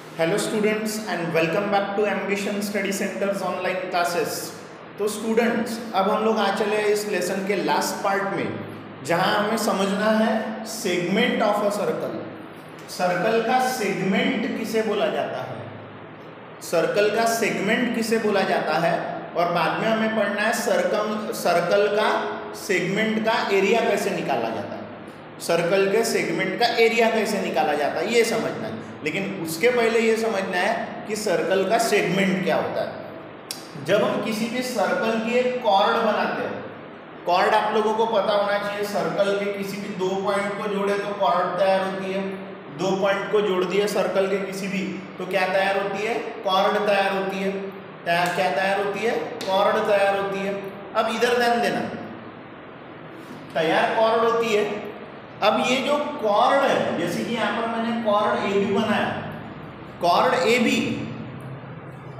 Hello students and welcome back to Ambition Study Centres online classes. तो students, अब हम लोग आ चले इस लेसन के लास्ट पार्ट में, जहां हमें समझना है segment of a circle. Circle का सेगमेंट किसे बोला जाता है, सर्कल का सेगमेंट किसे बोला जाता है, और बाद में हमें पढ़ना है सर्कल का सेगमेंट का एरिया कैसे निकाला जाता है। सर्कल के सेगमेंट का एरिया कैसे निकाला जाता है ये समझना है, लेकिन उसके पहले ये समझना है कि सर्कल का सेगमेंट क्या होता है। जब हम किसी भी सर्कल की एक कॉर्ड बनाते हैं, कॉर्ड आप लोगों को पता होना चाहिए, सर्कल के किसी भी दो पॉइंट को जोड़े तो कॉर्ड तैयार होती है, दो पॉइंट को जोड़ दिए सर्कल के किसी भी तो क्या तैयार होती है, कॉर्ड तैयार होती है। क्या तैयार होती है, कॉर्ड तैयार होती है। अब इधर ध्यान देना, तैयार कॉर्ड होती है। अब ये जो कॉर्ड है, जैसे कि यहां पर मैंने कॉर्ड ए बी बनाया, कॉर्ड ए बी,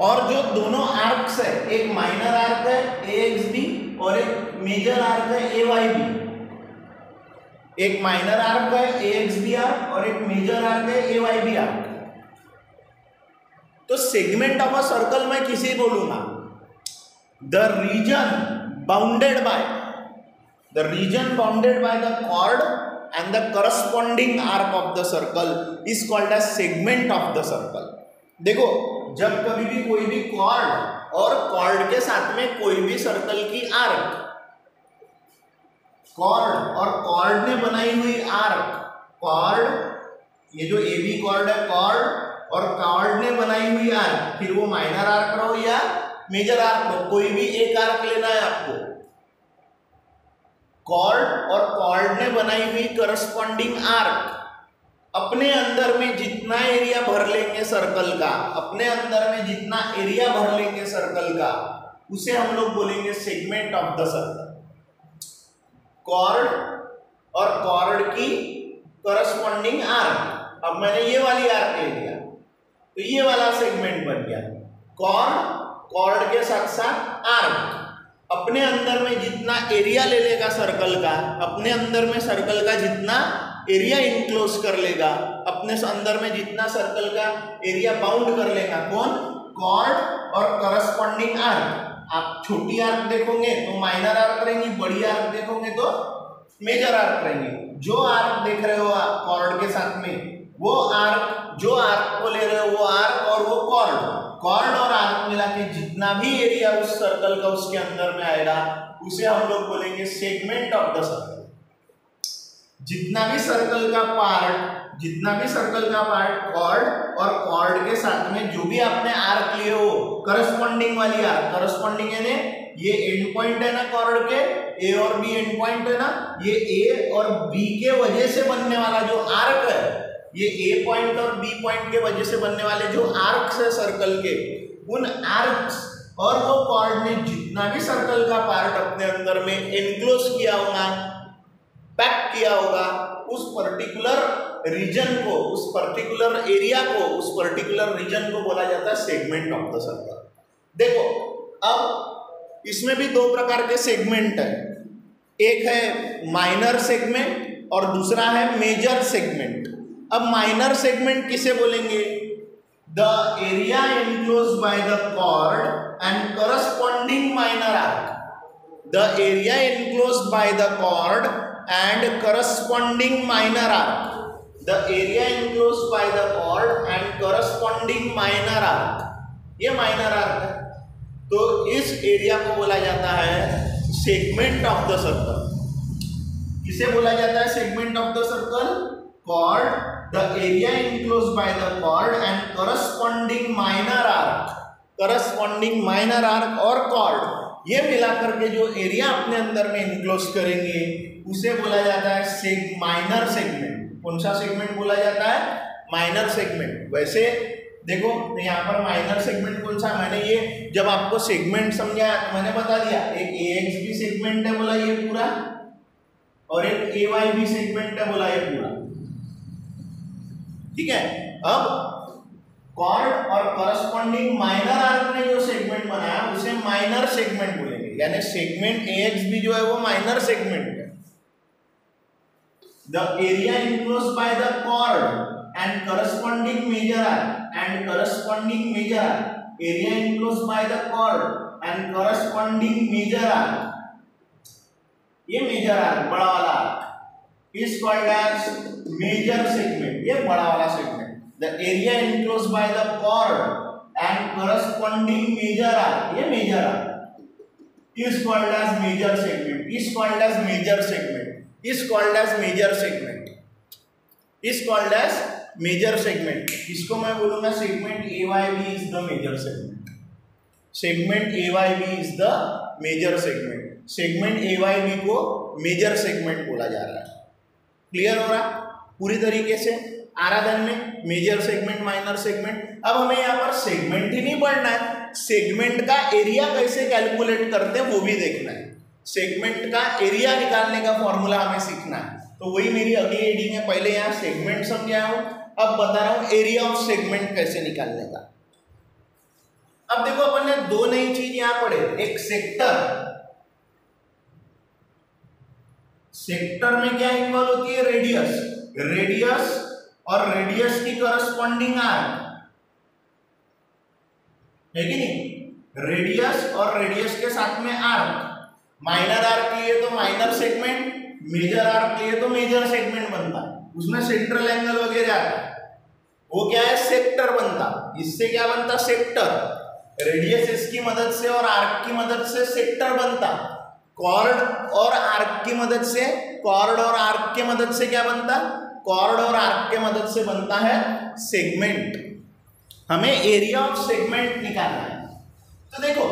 और जो दोनों आर्क्स है, एक माइनर आर्क है ए एक्स बी और एक मेजर आर्क है ए वाई बी। एक माइनर आर्क है ए एक्स बी आर्क और एक मेजर आर्क है ए वाई बी आर्क। तो सेगमेंट ऑफ अ सर्कल मैं किसे बोलूंगा, the region bounded by the chord and the corresponding arc of the circle is called as segment of the circle। देखो, जब कभी भी कोई भी कॉर्ड और कॉर्ड के साथ में कोई भी सर्कल की आर्क, कॉर्ड और कॉर्ड ने बनाई हुई आर्क, कॉर्ड, ये जो ए बी कॉर्ड है, कॉर्ड और कॉर्ड ने बनाई हुई आर्क, फिर वो माइनर आर्क रहो या मेजर आर्क रहो, कोई भी एक आर्क लेना है आपको। कॉर्ड और कॉर्ड ने बनाई हुई करस्पॉन्डिंग आर्क अपने अंदर में जितना एरिया भर लेंगे सर्कल का, अपने अंदर में जितना एरिया भर लेंगे सर्कल का, उसे हम लोग बोलेंगे segment of the circle. Chord और कॉर्ड की करस्पॉन्डिंग आर्क, अब मैंने ये वाली आर्क ले लिया तो ये वाला सेगमेंट बन गया। कॉर्ड के साथ साथ आर्क अपने अंदर में जितना एरिया ले लेगा सर्कल का, अपने अंदर में सर्कल का जितना एरिया इनक्लोज कर लेगा, अपने अंदर में जितना सर्कल का एरिया बाउंड कर लेगा, कौन, कॉर्ड और करस्पॉन्डिंग आर्क। आप छोटी आर्क देखोगे तो माइनर आर्क रहेंगी, बड़ी आर्क देखोगे तो मेजर आर्क रहेंगी। जो आर्क देख रहे हो आप कॉर्ड के साथ में, वो आर्क, जो आर्क को ले रहे हो वो आर्क और वो कॉर्ड और आर्क मिला के जितना भी एरिया उस सर्कल का उसके अंदर में आएगा, उसे हम लोग बोलेंगे सेगमेंट ऑफ द सर्कल। जितना भी सर्कल का पार्ट कॉर्ड और कॉर्ड के साथ में जो भी आपने आर्क लिए हो, करस्पॉन्डिंग वाली आर्क, करस्पॉन्डिंग यानी ये एंड पॉइंट है ना कॉर्ड के, ए और बी एंड पॉइंट है ना, ये ए और बी के वजह से बनने वाला जो आर्क है, ये ए पॉइंट और बी पॉइंट के वजह से बनने वाले जो आर्क्स है सर्कल के, उन आर्क्स और वो कॉर्ड ने जितना भी सर्कल का पार्ट अपने अंदर में एनक्लोज किया होगा, पैक किया होगा, उस पर्टिकुलर रीजन को, उस पर्टिकुलर एरिया को, उस पर्टिकुलर रीजन को बोला जाता है सेगमेंट ऑफ द सर्कल। देखो, अब इसमें भी दो प्रकार के सेगमेंट है, एक है माइनर सेगमेंट और दूसरा है मेजर सेगमेंट। अब माइनर सेगमेंट किसे बोलेंगे, the area enclose by the chord and corresponding minor arc. The area enclose by the chord and corresponding minor arc. The area enclose by the chord and corresponding minor arc, ये minor arc है। तो इस area को बोला जाता है segment of the circle. किसे बोला जाता है segment of the circle, chord, the area enclosed by the chord and corresponding minor arc और chord, ये मिलाकर के जो एरिया अपने अंदर में इनक्लोज करेंगे उसे बोला जाता है माइनर सेगमेंट। कौन सा सेगमेंट बोला जाता है, माइनर सेगमेंट। वैसे देखो यहाँ पर माइनर सेगमेंट कौन सा, मैंने ये जब आपको सेगमेंट समझाया तो मैंने बता दिया, एक ए एक्स बी सेगमेंट है बोला ये पूरा, और एक ए वाई बी सेगमेंट है बोला ये पूरा, ठीक है। अब कॉर्ड और करस्पॉन्डिंग माइनर आर्क ने जो सेगमेंट बनाया उसे माइनर सेगमेंट बोलेंगे, यानी सेगमेंट ए एक्स बी जो है वो माइनर सेगमेंट है। The area enclosed by the chord and corresponding major arc and corresponding major arc, area enclosed by the chord and corresponding major arc, ये major arc बड़ा वाला arc is called as major segment, ये बड़ा वाला segment. The area enclosed by the chord and corresponding major arc, ये major arc is called as major segment, is called as major segment, is called as major segment, is called as major segment. इसको मैं बोलूंगा segment AYB is the major segment. Segment AYB is the major segment. Segment AYB को major segment बोला जा रहा है. Clear हो रहा पूरी तरीके से? आराधन में मेजर सेगमेंट, माइनर सेगमेंट. अब हमें यहाँ पर सेगमेंट ही नहीं पढ़ना है, सेगमेंट का एरिया कैसे कैलकुलेट करते हैं वो भी देखना है. सेगमेंट का एरिया निकालने का फॉर्मूला हमें सीखना है. तो वही मेरी अगली रीडिंग है. पहले यहाँ सेगमेंट समझाया हूँ, अब बता रहा हूँ एरिया ऑफ सेगमेंट कैसे निकालने का. अब देखो अपन ने दो नई चीज यहाँ पढ़े, एक सेक्टर. सेक्टर में क्या इन्वॉल्व होती है? रेडियस. रेडियस और रेडियस की करस्पॉन्डिंग आर्क है कि नहीं? रेडियस और रेडियस के साथ में आर्क. माइनर आर्क लिए तो माइनर सेगमेंट, मेजर आर्क लिए तो मेजर सेगमेंट बनता. उसमें सेंट्रल एंगल वगैरह आता, वो क्या है? सेक्टर बनता. इससे क्या बनता? सेक्टर. रेडियस इसकी मदद से और आर्क की मदद से सेक्टर बनता. कॉर्ड और आर्क की मदद से, कॉर्ड और आर्क के मदद से क्या बनता? कॉर्ड और आर्क के मदद से बनता है सेगमेंट. हमें एरिया ऑफ सेगमेंट निकालना है. तो देखो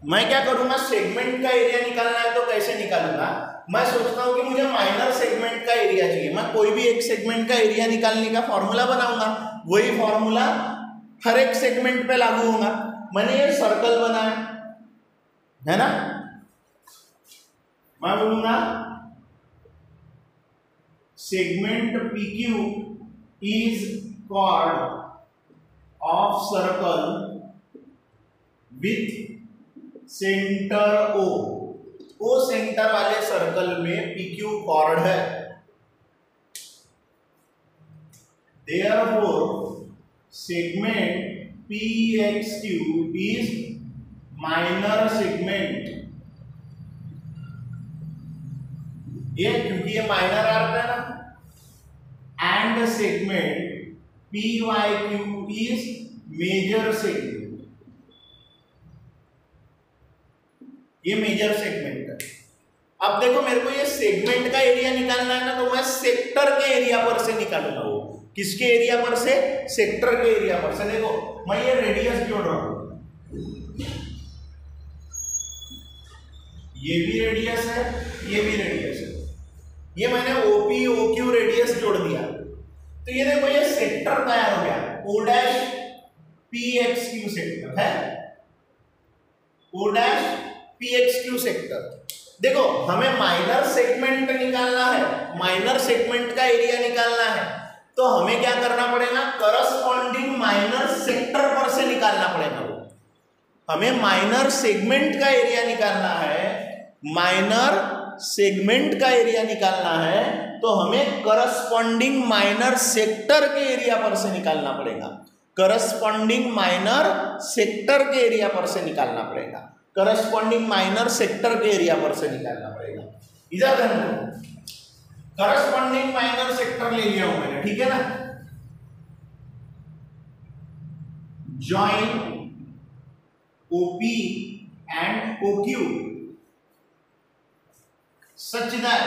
मैं क्या करूंगा, सेगमेंट का एरिया निकालना है तो कैसे निकालूंगा? मैं सोचता हूं कि मुझे माइनर सेगमेंट का एरिया चाहिए. मैं कोई भी एक सेगमेंट का एरिया निकालने का फॉर्मूला बनाऊंगा. वही फॉर्मूला हर एक सेगमेंट पे लागू होगा. मैंने ये सर्कल बनाया है ना, मैं बोलूंगा segment PQ is chord of circle with centre O. O centre वाले सर्कल में PQ कॉर्ड है. Therefore segment PXQ is minor segment. ये क्योंकि ये माइनर आर्क है ना. And segment PYQ is major segment. ये मेजर सेगमेंट है. अब देखो मेरे को ये सेगमेंट का एरिया निकालना है ना, तो मैं सेक्टर के एरिया पर से निकालूंगा. वो किसके एरिया पर से? सेक्टर के एरिया पर से. देखो मैं ये रेडियस जोड़ रहा हूं, ये भी रेडियस है, ये भी रेडियस है. ये मैंने OP OQ रेडियस जोड़ दिया. तो ये देखो ये सेक्टर तैयार हो गया. O'PXQ सेक्टर है, O'PXQ सेक्टर. देखो हमें माइनर सेगमेंट निकालना है, माइनर सेगमेंट का एरिया निकालना है, तो हमें क्या करना पड़ेगा? करस्पॉन्डिंग माइनर सेक्टर पर से निकालना पड़ेगा. वो हमें माइनर सेगमेंट का एरिया निकालना है, माइनर सेगमेंट का एरिया निकालना है, तो हमें करस्पॉन्डिंग माइनर सेक्टर के एरिया पर से निकालना पड़ेगा. करस्पॉन्डिंग माइनर सेक्टर के एरिया पर से निकालना पड़ेगा. करस्पॉन्डिंग माइनर सेक्टर के एरिया पर से निकालना पड़ेगा. इधर देखो करस्पॉन्डिंग माइनर सेक्टर ले लिया हूं मैंने, ठीक है ना. Join OP and OQ such that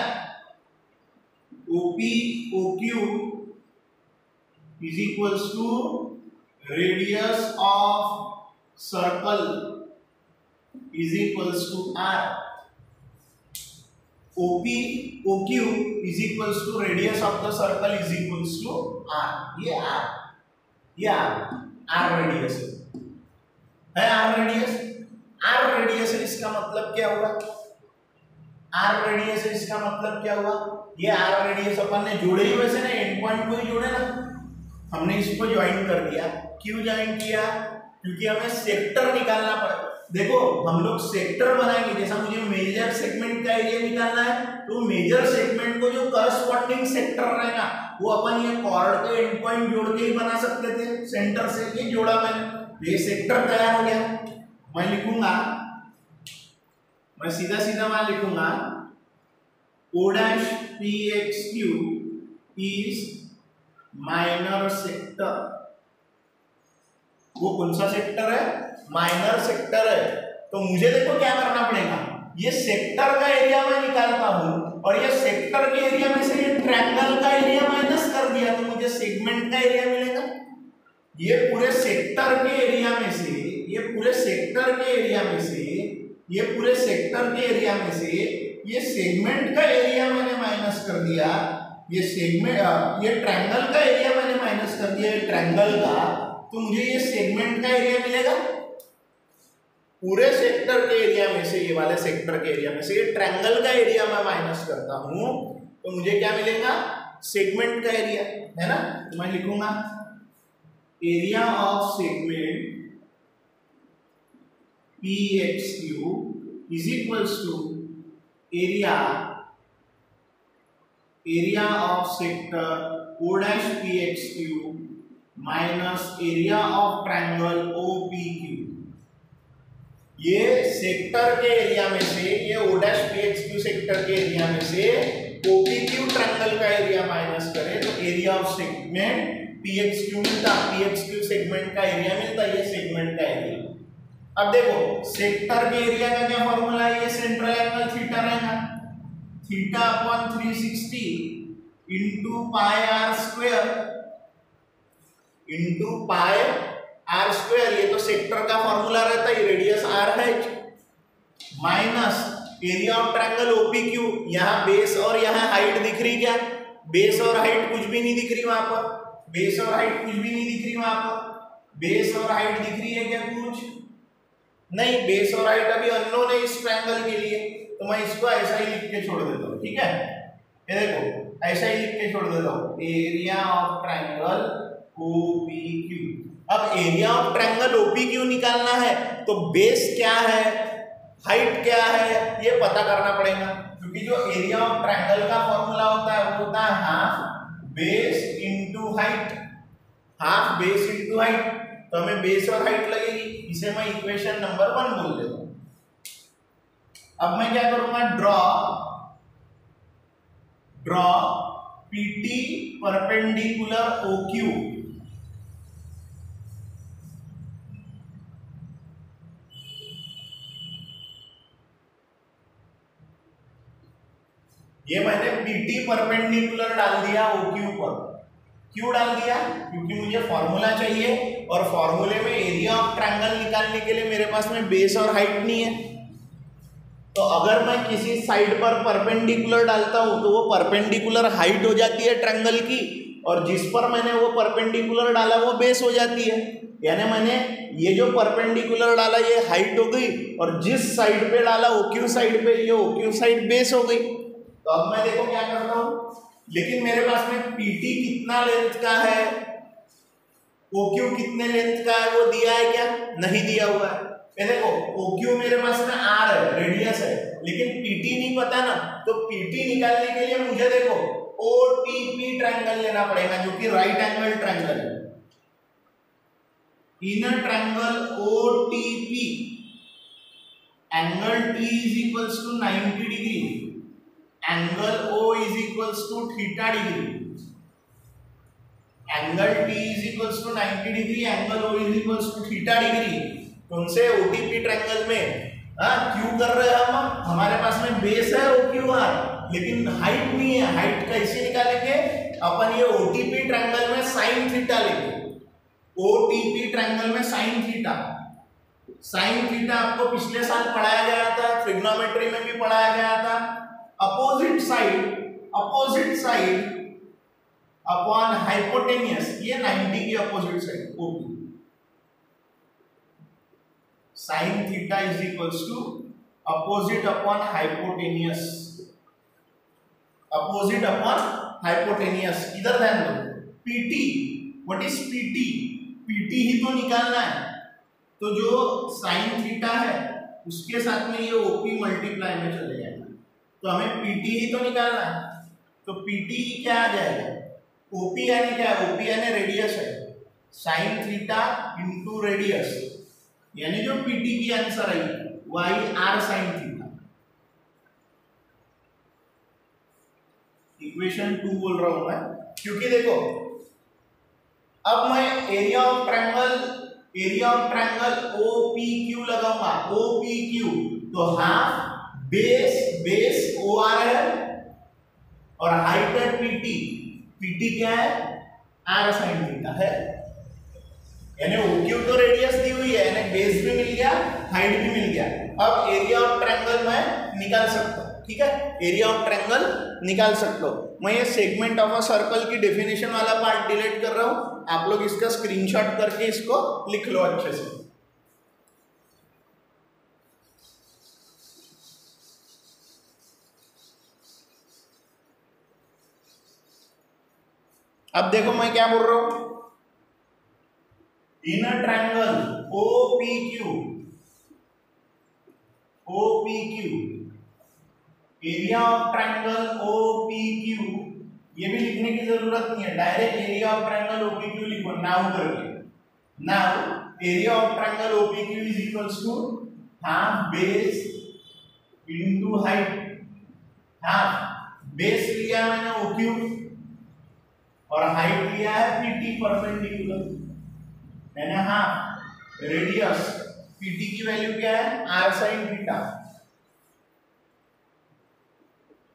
OP OQ is equals to radius of circle is equals to R. OP OQ is equals to radius of the circle is equals to R. ये R radius है. R radius है. इसका मतलब क्या हुआ? R radius है, इसका मतलब क्या हुआ? ये R रेडियस अपन ने जोड़े ही वैसे ना, एंड पॉइंट को ही जोड़े ना. हमने इसको ज्वाइन कर दिया. क्यों ज्वाइन किया? क्योंकि हमें सेक्टर निकालना पड़ा. देखो हम लोग सेक्टर बनाएंगे. जैसा मुझे मेजर सेगमेंट का एरिया निकालना है, तो मेजर सेगमेंट को जो करस्पॉन्डिंग सेक्टर रहेगा वो अपन ये कॉर्ड के एंड पॉइंट जोड़ के ही बना सकते थे, सेंटर से ये जोड़ा मैंने, ये सेक्टर तैयार हो गया। मैं लिखूंगा, मैं सीधा सीधा मैं लिखूंगा O dash PXQ is minor sector. वो कौन सा सेक्टर है? माइनर सेक्टर है। तो मुझे देखो क्या करना पड़ेगा, ये सेक्टर का एरिया मैं निकालता हूं और ये सेक्टर के एरिया में से ये ट्रायंगल का एरिया माइनस कर दिया तो मुझे सेगमेंट का एरिया मिलेगा। ये पूरे सेक्टर के एरिया में से, ये पूरे सेक्टर के एरिया में से, ये पूरे सेक्टर के एरिया में से ये सेगमेंट का एरिया मैंने माइनस कर दिया, ये सेगमेंट, ये ट्रायंगल का एरिया मैंने माइनस कर दिया, ये ट्रायंगल का, तो मुझे ये सेगमेंट का एरिया मिलेगा। पूरे सेक्टर के एरिया में से, ये वाले सेक्टर के एरिया में से ये ट्रायंगल का एरिया मैं माइनस करता हूं तो मुझे क्या मिलेगा? सेगमेंट का एरिया, है ना। तो मैं लिखूंगा area of segment PXQ is equals to area of sector O dash PXQ minus area of triangle OPQ। ये सेक्टर के एरिया में से, ये O dash PXQ सेक्टर के एरिया में से OPQ ट्रायंगल का एरिया माइनस करें तो एरिया ऑफ सेगमेंट PXQ मिलता, PXQ सेगमेंट का एरिया मिलता, ये सेगमेंट का एरिया। अब देखो सेक्टर के एरिया का क्या फॉर्मूला है, ये सेंट्रल एंगल थीटा रहेगा, theta upon 360 into pi R square into pi R square, ये तो सेक्टर का फॉर्मूला रहता है, रेडियस आर है, minus area of triangle OPQ। यहाँ बेस और यहाँ हाइट दिख रही क्या? बेस और हाइट कुछ भी नहीं दिख रही वहां पर, बेस और हाइट कुछ भी नहीं दिख रही वहां पर। बेस और हाइट दिख रही है क्या? कुछ नहीं, बेस और हाइट अभी अननोन है इस ट्रायंगल के लिए, तो मैं इसको ऐसा ही लिख के छोड़ देता हूँ, ठीक है। ये देखो ऐसा ही लिख के छोड़ देता हूँ, एरिया ऑफ ट्रायंगल OPQ। अब एरिया ऑफ ट्रायंगल OPQ निकालना है तो बेस क्या है, हाइट क्या है, ये पता करना पड़ेगा, क्योंकि जो एरिया ऑफ ट्रायंगल का फॉर्मूला होता है वो होता है half base into height, half base into height. तो हमें बेस और हाइट लगेगी, इसे मैं इक्वेशन नंबर 1 बोल देता हूं। अब मैं क्या करूंगा, ड्रॉ PT परपेंडिकुलर OQ। ये मैंने PT परपेंडिकुलर डाल दिया OQ पर। क्यों डाल दिया? क्योंकि मुझे फॉर्मूला चाहिए और फॉर्मूले में एरिया ऑफ ट्रायंगल निकालने के लिए मेरे पास में बेस और हाइट नहीं है। तो अगर मैं किसी साइड पर परपेंडिकुलर डालता हूं तो वो परपेंडिकुलर हाइट हो जाती है ट्रायंगल की, और जिस पर मैंने वो परपेंडिकुलर डाला वो बेस हो जाती है। यानी मैंने ये जो परपेंडिकुलर डाला ये हाइट हो गई, और जिस साइड पे डाला OQ साइड पे, ये OQ साइड बेस हो गई। तो अब मैं देखो क्या करता हूं, लेकिन मेरे पास में PT कितना लेंथ का है, OQ कितने लेंथ का है वो दिया है क्या? नहीं दिया हुआ है। देखो OQ मेरे पास में R है, रेडियस है, लेकिन PT नहीं पता ना, तो PT निकालने के लिए मुझे देखो OTP ट्रायंगल लेना पड़ेगा, जो कि राइट एंगल ट्रायंगल है। Inner triangle OTP, angle T is equals to 90 degree, angle O is equals to theta degree, angle T is equals to 90 degree, angle O is equals to theta degree. तो उनसे OTP triangle में क्यों कर रहे हैं हम? हमारे पास में बेस है OQR, लेकिन हाइट नहीं है। हाइट कैसे निकालेंगे अपन? ये OTP ट्रायंगल में साइन थीटा लेंगे, OTP ट्रायंगल में साइन थीटा। साइन थीटा आपको पिछले साल पढ़ाया गया था, ट्रिग्नोमेट्री में भी पढ़ाया गया था। अपोजिट साइड अपॉन हाइपोटेनियस, ये 90 की opposite side OP। Sine theta is equals to opposite upon hypotenuse, opposite upon hypotenuse. इधर ध्यान दो, PT, what is PT? PT ही तो निकालना है, तो जो साइन थीटा है उसके साथ में ये OP मल्टीप्लाई में चले जाएगा, तो हमें PT ही तो निकालना है। तो PT क्या आ जाएगा? ओपी यानी क्या है, ओपी यानी रेडियस है, साइन थीटा इंटू रेडियस, यानी जो पीटी की आंसर आई Y R sine theta. Equation 2 बोल रहा हूं मैं, क्योंकि देखो अब मैं एरिया ऑफ ट्रायंगल OPQ लगाऊंगा, OPQ तो हाफ बेस OR है और हाइट है PT क्या है, R sin थीटा है, यानी OQ तो रेडियस दी हुई है, यानी बेस भी मिल गया, हाइट भी मिल गया। अब एरिया ऑफ ट्रायंगल मैं निकाल सकता हूं, ठीक है, एरिया ऑफ ट्रायंगल निकाल सकता हूं। मैं ये सेगमेंट ऑफ अ सर्कल की डेफिनेशन वाला पार्ट डिलीट कर रहा हूं, आप लोग इसका स्क्रीनशॉट करके इसको लिख लो अच्छे से। अब देखो मैं क्या बोल रहा हूं, in a triangle OPQ area of triangle OPQ, ये भी लिखने की जरूरत नहीं है, direct area of triangle OPQ लिखो नाउ करके। Now area of triangle OPQ is equals to half base into height. Half base लिया मैंने OQ और हाइट लिया है PT परपेंडिकुलर, यानी हाफ रेडियस PT की वैल्यू क्या है, R sin थीटा,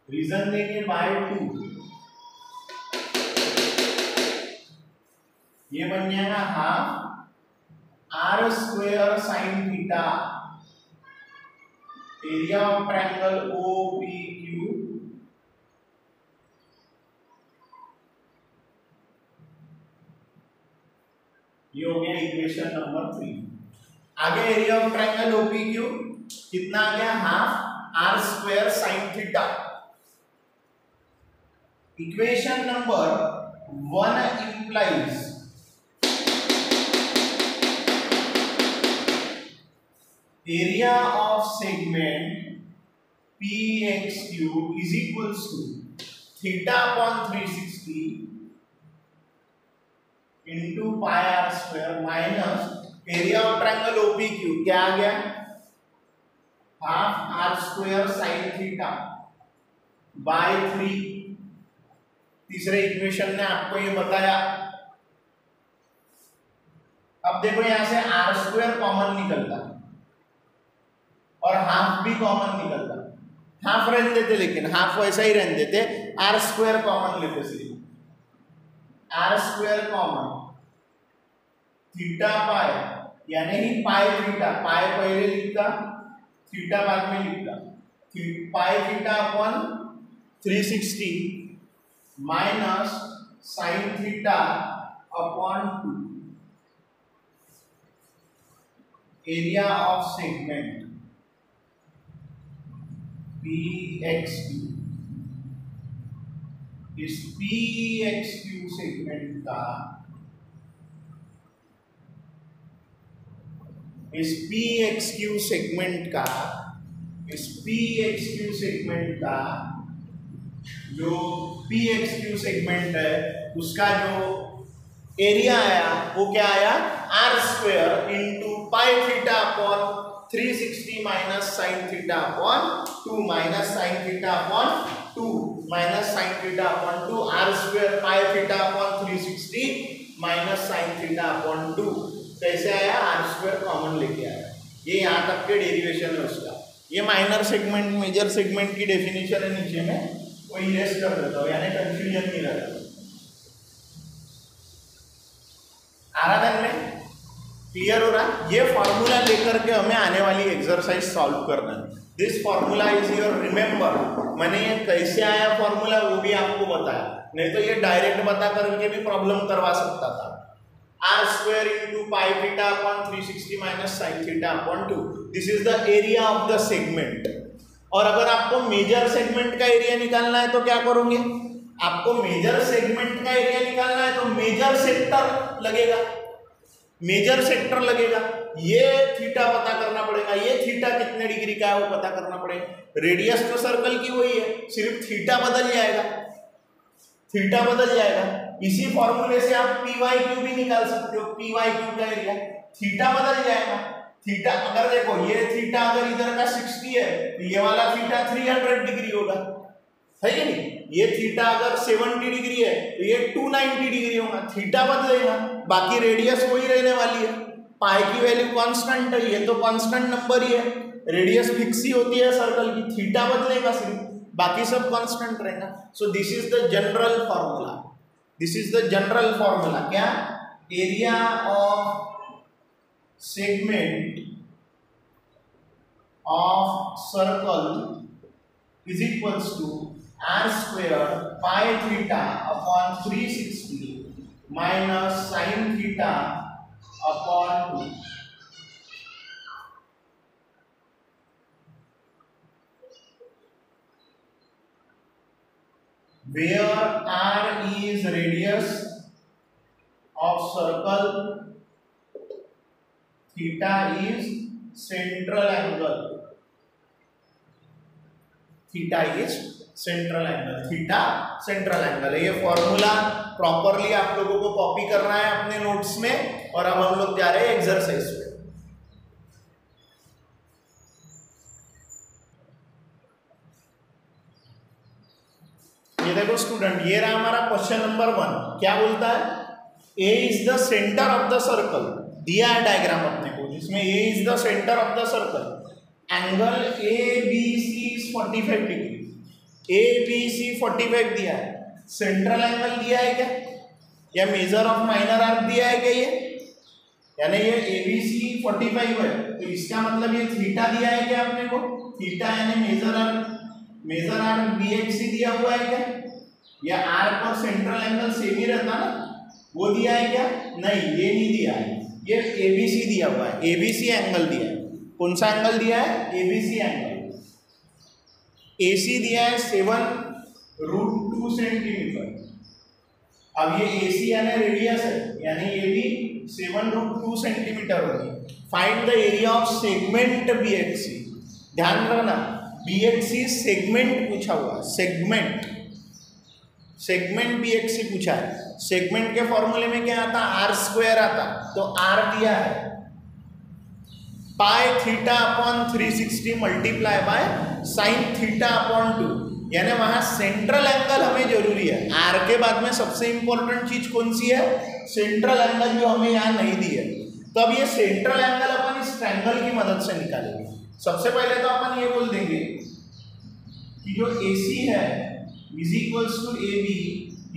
रीजन देंगे बाय 2, ये बन जाएगा half R square sin theta, area of triangle OPQ ये हो गया इक्वेशन नंबर 3। आगे एरिया ऑफ ट्रायंगल OPQ कितना आ गया, half R square sin theta. Equation number 1 implies area of segment PXQ is equals to theta upon 360 into pi R square minus area of triangle OPQ क्या आ गया, half R square sin theta by 3। तीसरे equation ने आपको ये बताया। अब देखो यहां से R स्क्वायर कॉमन निकलता और हाफ भी कॉमन निकलता, हाफ रहने देते, लेकिन हाफ वैसा ही रहने देते, R स्क्वायर कॉमन लेते, सिर्फ R square common, theta pi यानी कि पाई थीटा, पाई पहले लिखता थीटा बाद में लिखता, pi theta upon 360 minus sine theta upon 2, area of segment PXQ, इस PXQ सेगमेंट का, इस PXQ सेगमेंट का, इस PXQ सेगमेंट का जो PXQ सेगमेंट है उसका जो एरिया आया वो क्या आया, R स्क्वायर इंटू पाई theta upon 360 minus sine theta upon 2 minus sine theta upon 2 minus sine theta upon 2, R square pi theta upon 360 minus sine theta upon 2। कैसे आया, R स्क्वायर कॉमन लेके आया। ये यहाँ तक के डेरिवेशन है उसका। ये माइनर सेगमेंट मेजर सेगमेंट की डेफिनेशन है नीचे में, वो इरेज कर देता हूँ, यानी कंफ्यूजन नहीं रहता। आराधन में क्लियर हो रहा, ये फॉर्मूला लेकर के हमें आने वाली एक्सरसाइज सॉल्व करना है। This formula is your remember. मैंने ये कैसे आया फॉर्मूला वो भी आपको बताया, नहीं तो ये डायरेक्ट बता करके भी प्रॉब्लम करवा सकता था। R square into pi theta upon 360 minus sin theta upon 2. This is the area of the segment. और अगर आपको मेजर सेगमेंट का एरिया निकालना है तो क्या करोगे, आपको मेजर सेगमेंट का एरिया निकालना है तो मेजर सेक्टर लगेगा, मेजर सेक्टर लगेगा, ये थीटा पता करना पड़ेगा, ये थीटा कितने डिग्री का है वो पता करना पड़ेगा। रेडियस तो सर्कल की वही है, सिर्फ थीटा बदल जाएगा, थीटा बदल जाएगा। इसी फॉर्मूले से आप पी वाई क्यू भी निकाल सकते हो। पी वाई क्यू का एरिया थीटा बदल जाएगा। थीटा अगर देखो ये थीटा अगर इधर का 60 है तो ये वाला थीटा 300 डिग्री होगा, है कि नहीं। ये थीटा अगर 70 डिग्री है तो ये 290 डिग्री होगा। थीटा बदलेगा, बाकी रेडियस वही रहने वाली है। पाई की वैल्यू कांस्टेंट है, ये तो कांस्टेंट नंबर ही है। रेडियस फिक्स ही होती है सर्कल की, थीटा बदलेगा सिर्फ, बाकी सब कांस्टेंट रहेगा। So this is the general formula, this is the general formula. क्या? Area of segment of circle is equals to r square pi theta upon 360 minus sin theta upon 2. Where r is radius of circle, theta is central angle, theta is central angle, theta central angle है। ये formula properly आप लोगों को copy करना है अपने notes में। और अब हम लोग जा रहे हैं एक्सरसाइज पे। ये देखो स्टूडेंट, ये रहा हमारा क्वेश्चन नंबर 1। क्या बोलता है? A is the centre of the circle, दिया है डायग्राम अपने को जिसमें A is the centre of the circle, angle A B C is 45 degree, A B C 45 दिया है। सेंट्रल एंगल दिया है क्या, या मेजर ऑफ माइनर आर्क दिया है क्या? ये यानी ये ए बी सी 45 है तो इसका मतलब ये थीटा दिया है क्या अपने को? थीटा यानी major arc B H C दिया हुआ है क्या? या आर्क और सेंट्रल एंगल सेम ही रहता ना, वो दिया है क्या? नहीं, ये नहीं दिया है। ये एबीसी दिया हुआ है, एबीसी एंगल दिया है। कौन सा एंगल दिया है? ABC angle. एसी दिया है 7√2 सेंटीमीटर। अब ये एसी यानी रेडियस है, यानी ये भी 7√2 सेंटीमीटर होगी। Find the area of segment BHC. ध्यान रखना, बीएचसी सेगमेंट पूछा हुआ, सेगमेंट बीएचसी पूछा है। सेगमेंट के फॉर्मूले में क्या आता? आर स्क्वायर आता, तो आर दिया है pi theta upon 360 multiply by sine theta upon 2, यानी वहां सेंट्रल एंगल हमें जरूरी है। आर के बाद में सबसे इंपॉर्टेंट चीज कौन सी है? सेंट्रल एंगल, जो हमें यहाँ नहीं दी है। तो अब ये सेंट्रल एंगल अपन इस ट्रायंगल की मदद से निकालेंगे। सबसे पहले तो अपन ये बोल देंगे कि जो AC है is equals to AB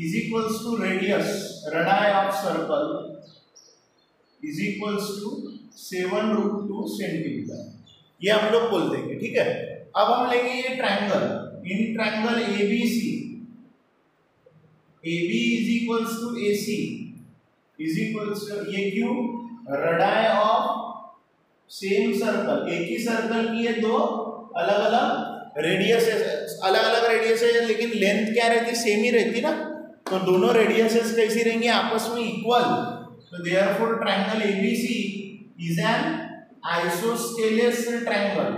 is equals to radius radii of circle is equals to 7√2 centimetre. ये हम लोग बोल देंगे, ठीक है। अब हम लेंगे ये triangle, in triangle ABC, AB is equals to AC is equals to, ये क्यों? radii ऑफ सेम सर्कल, एक ही सर्कल की ये दो अलग अलग रेडियस है, लेकिन लेंथ क्या रहती? सेम ही रहती ना, तो दोनों रेडियसेस कैसी रहेंगी? आपस में इक्वल। तो therefore triangle ABC is an isosceles triangle.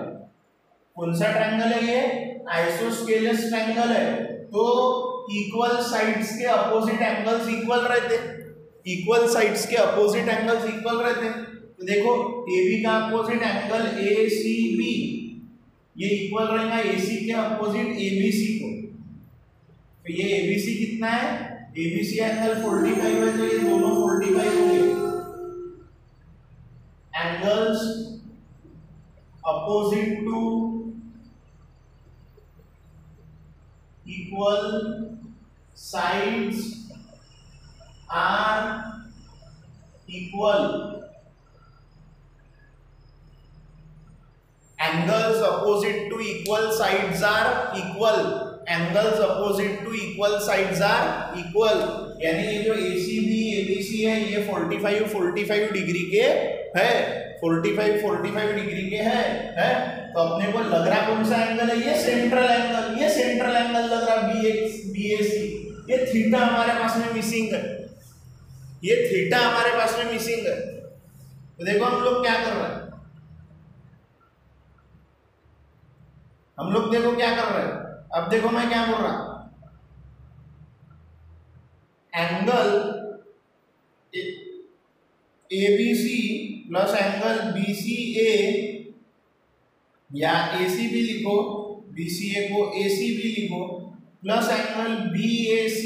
कौन सा ट्रायंगल है ये? आइसोस्केलेस ट्रायंगल है। तो इक्वल साइड्स के अपोजिट एंगल्स इक्वल रहते, इक्वल साइड्स के अपोजिट एंगल्स इक्वल रहते। तो देखो AB का अपोजिट एंगल ACB, ये इक्वल रहेगा AC के अपोजिट ABC को। तो ये ABC कितना है? ABC एंगल 45 है, तो ये दोनों 45 होंगे। Angles opposite to equal sides are equal. Angles opposite to equal sides are equal, angles opposite to equal sides are equal. यानी ये जो ACB ABC है ये 45 डिग्री के है, 45 डिग्री के है। तो अपने को लग रहा कौन सा एंगल है? ये सेंट्रल एंगल, ये सेंट्रल एंगल लग रहा BAC। ये थीटा हमारे पास में मिसिंग है, ये थीटा हमारे पास में मिसिंग है। तो देखो हम लोग क्या कर रहे हैं, हम लोग देखो क्या कर रहे हैं। अब देखो मैं क्या बोल रहा, angle ABC plus angle BCA या AC भी लिखो, BCA को AC भी लिखो, plus angle BAC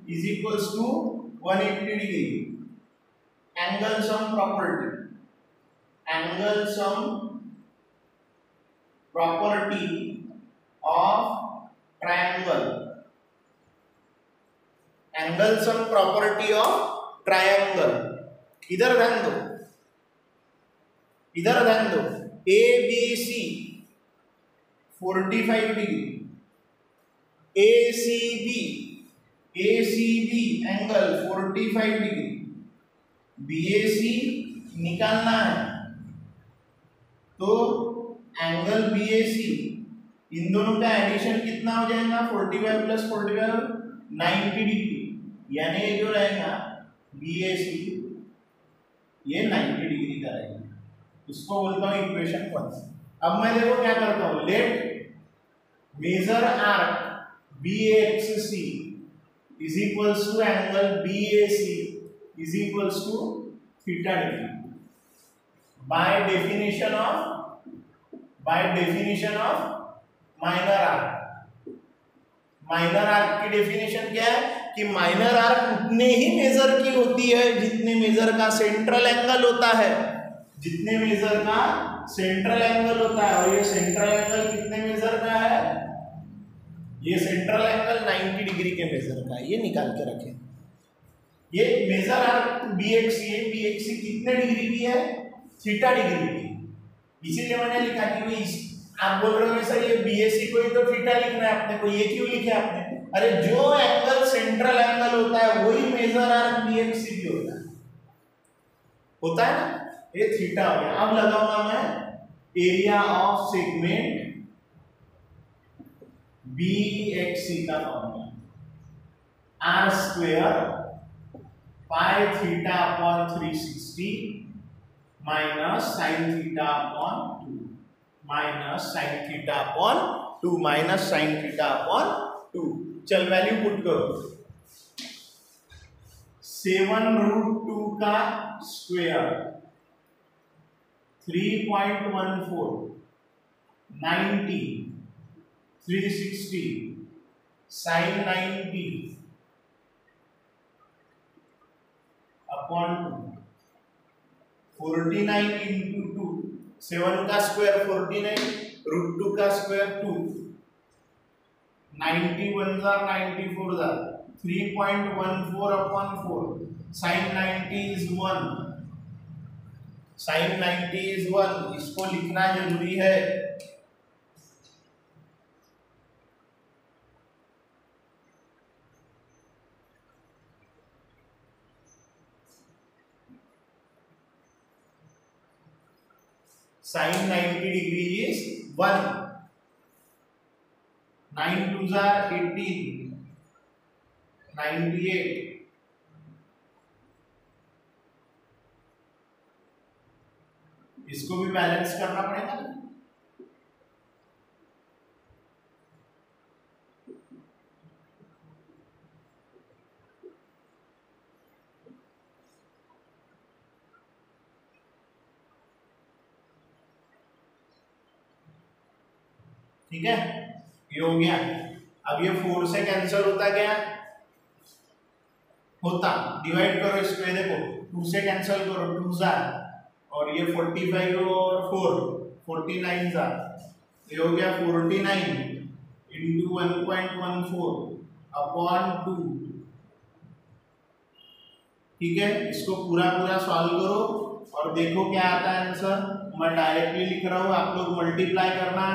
is equals to 180 degree. Angle sum property, angle sum property of triangle, angle sum property of triangle. इधर ध्यान दो, इधर ध्यान दो, ABC 45 degree, ACB angle 45 degree, BAC निकालना है तो एंगल BAC इन दोनों का एडिशन कितना हो जाएगा, 45 प्लस 45 90 डिग्री, यानी ये जो रहेगा BAC ये 90 डिग्री का रहेगा। इसको बोलता हूँ इक्वेशन 1। अब मैं देखो क्या करता हूँ, let major arc BXC is equals to angle BAC is equals to theta degree by definition of minor arc. Minor arc की डेफिनेशन क्या है कि माइनर आर्क उतने ही मेजर की होती है जितने मेजर का सेंट्रल एंगल होता है, जितने मेजर का सेंट्रल एंगल होता है। और ये सेंट्रल एंगल कितने मेजर का है, ये सेंट्रल एंगल 90 डिग्री के मेजर का है, ये निकाल के रखें। ये मेजर आर्क BXC कितने डिग्री की है, थीटा डिग्री की। इसीलिए मैंने लिखा कि आप बोल रहे हो सर ये BAC को ही तो थीटा लिखना है आपने को, ये क्यों लिखे आपने? अरे जो एंगल सेंट्रल एंगल होता है वही मेजर आर्क BXC भी होता है ना, ये थीटा हो गया। अब लगाऊंगा मैं एरिया ऑफ सेगमेंट BXC का formula, R square pi theta upon 360 minus sine theta upon 2 minus sine theta upon 2 minus sine theta upon 2। चल वैल्यू पुट करो, 7√2 का स्क्वायर 3.14 90 360 साइन 90 अपॉन 2 49 इंटू 2, 7 का स्क्वायर 49, √2 का स्क्वायर 2, 91 जा 94 जा 3.14 upon 4, sine 90 is 1, sine 90 is 1, इसको लिखना जरूरी है। साइन 90 डिग्री इज 1, 9 2 are 18, 98, इसको भी बैलेंस करना पड़ेगा ना। ठीक है, ये हो गया। अब ये 4 से कैंसिल होता क्या होता, डिवाइड करो इसको, ये देखो 2 से कैंसिल करो, 2 जा, और ये 45 और 4 49 जा, ये हो गया 49 इंटू 1.14 अपॉन 2। ठीक है, इसको पूरा पूरा सॉल्व करो और देखो क्या आता है आंसर। मैं डायरेक्टली लिख रहा हूँ, आप लोग मल्टीप्लाई करना,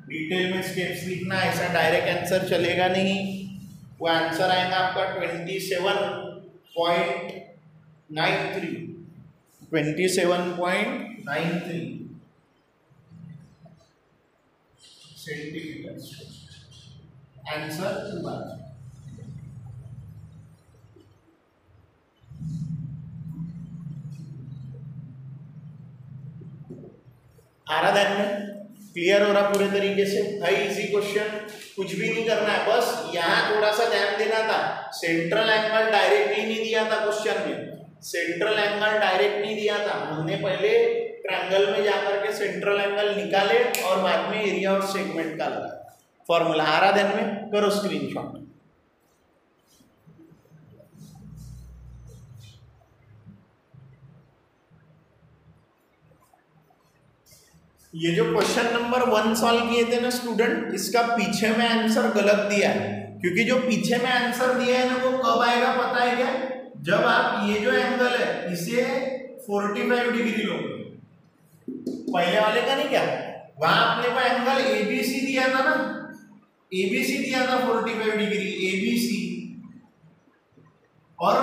डिटेल में स्टेप्स लिखना, ऐसा डायरेक्ट आंसर चलेगा नहीं। वो आंसर आएगा आपका 27.93 सेंटीमीटर आंसर 2 बार। आ रहा ध्यान में, क्लियर हो रहा पूरे तरीके से? भाई इजी क्वेश्चन। कुछ भी नहीं करना है, बस यहाँ थोड़ा सा ध्यान देना था। सेंट्रल एंगल डायरेक्टली नहीं दिया था क्वेश्चन में, सेंट्रल एंगल डायरेक्ट नहीं दिया था, हमने पहले ट्रायंगल में जाकर के सेंट्रल एंगल निकाले और बाद में एरिया और सेगमेंट का लगा फॉर्मूला। आ रहा ध्यान में, करो स्क्रीनशॉट। ये जो क्वेश्चन नंबर 1 सॉल्व किए थे ना स्टूडेंट, इसका पीछे में आंसर गलत दिया है, क्योंकि जो पीछे में आंसर दिया है ना वो कब आएगा पता है क्या? जब आप ये जो एंगल है इसे 45 डिग्री लोगे, पहले वाले का नहीं क्या, वहां आपने को एंगल एबीसी दिया था ना, एबीसी दिया था 45 डिग्री एबीसी, और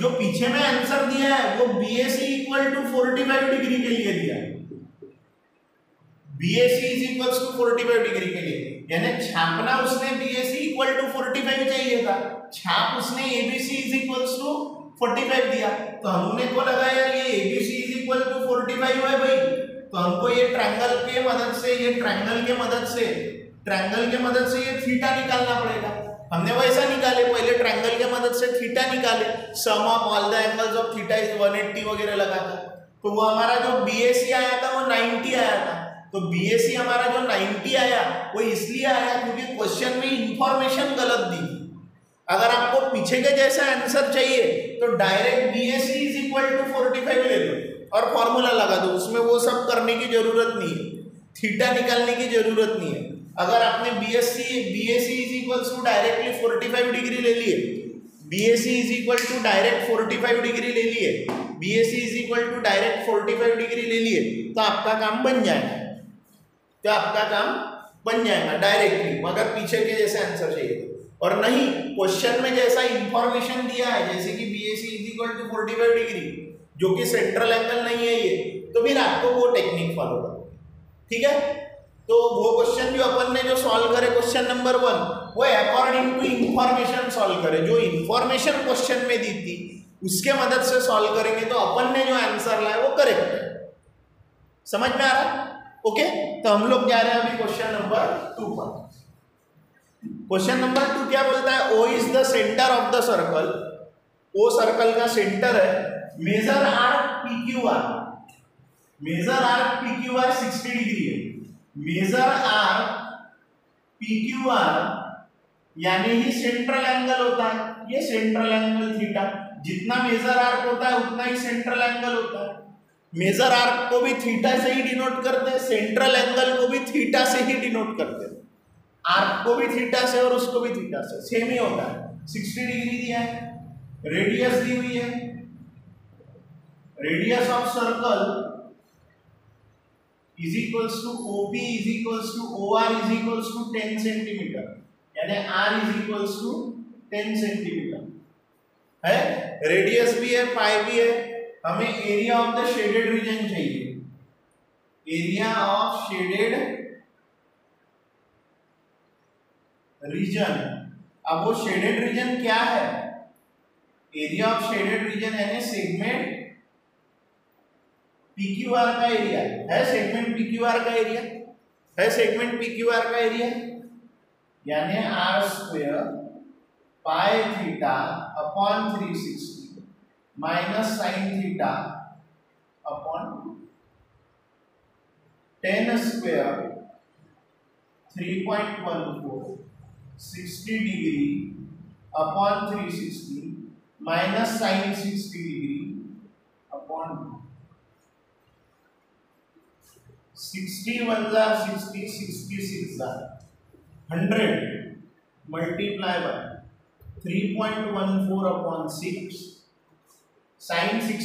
जो पीछे में आंसर दिया है वो बीएसी इक्वल टू 45 डिग्री के लिए दिया है, BAC is equals to 45 degree के लिए, यानी छापना उसने बीएसी इक्वल टू 45 चाहिए था, छाप उसने एबीसी इज इक्वल्स टू 45 दिया, तो हमने को लगा यार ये एबीसी इज इक्वल टू 45 है भाई, तो हमको ये ट्रायंगल के मदद से, ये ट्रायंगल के मदद से ये थीटा निकालना पड़ेगा। हमने वैसा निकाले, पहले ट्रायंगल के मदद से थीटा निकाले, sum of all the angles of theta is 180 वगैरह लगाकर, तो वो हमारा जो बीएसी आया था वो 90 आया था। तो बीएसी हमारा जो 90 आया वो इसलिए आया क्योंकि क्वेश्चन में इंफॉर्मेशन गलत दी। अगर आपको पीछे के जैसा आंसर चाहिए तो direct BAC is equal to 45 ले लो और फॉर्मूला लगा दो, उसमें वो सब करने की जरूरत नहीं है, थीटा निकालने की जरूरत नहीं है। अगर आपने BAC is equal to directly 45 degree ले लिए, BAC is equal to direct 45 degree ले लिए, BAC is equal to direct 45 degree ले लिए, तो आपका काम बन जाएगा, तो आपका काम बन जाएगा डायरेक्टली, मगर पीछे के जैसे आंसर चाहिए। और नहीं, क्वेश्चन में जैसा इंफॉर्मेशन दिया है, जैसे कि BAC is equal to 45 degree, जो कि सेंट्रल एंगल नहीं है ये, तो फिर आपको वो टेक्निक फॉलो करो, ठीक है। तो वो क्वेश्चन जो अपन ने जो सॉल्व करे क्वेश्चन नंबर 1, वो अकॉर्डिंग टू इंफॉर्मेशन सॉल्व करे, जो इंफॉर्मेशन क्वेश्चन में दी थी उसके मदद से सॉल्व करेंगे तो अपन ने जो आंसर लाया वो करेक्ट है। समझ में आ रहा? ओके, तो हम लोग जा रहे हैं अभी क्वेश्चन नंबर 2 पर। क्वेश्चन नंबर 2 क्या बोलता है? O is the centre of the circle, O circle का सेंटर है, major arc PQR, major arc PQR 60 degree है, मेजर आर्क PQR यानी ही सेंट्रल एंगल होता है, ये सेंट्रल एंगल थीटा, जितना मेजर आर्क होता है उतना ही सेंट्रल एंगल होता है। मेजर आर्क को भी थीटा से ही डिनोट करते हैं, सेंट्रल एंगल को भी थीटा से ही डिनोट करते हैं, आर्क को भी थीटा से और उसको भी थीटा से, सेम ही होता है। 60 डिग्री दिया है, रेडियस दी हुई है, radius of circle is equals to OP is equals to OR is equals to 10 centimetre, यानी R is equals to 10 centimetre है, रेडियस भी है, पाई भी है। हमें area of the shaded region चाहिए, एरिया ऑफ शेडेड रीजन। अब वो शेडेड रीजन क्या है? एरिया ऑफ शेडेड रीजन यानी सेगमेंट PQR का एरिया है, सेगमेंट PQR का एरिया है, सेगमेंट PQR का एरिया यानी R square pi theta upon 360 minus sine theta upon 10 square 3.14 60 degree upon 360 minus sine 60 degree upon 60 1 60 66 100 multiply by 3.14 upon 6 sin 60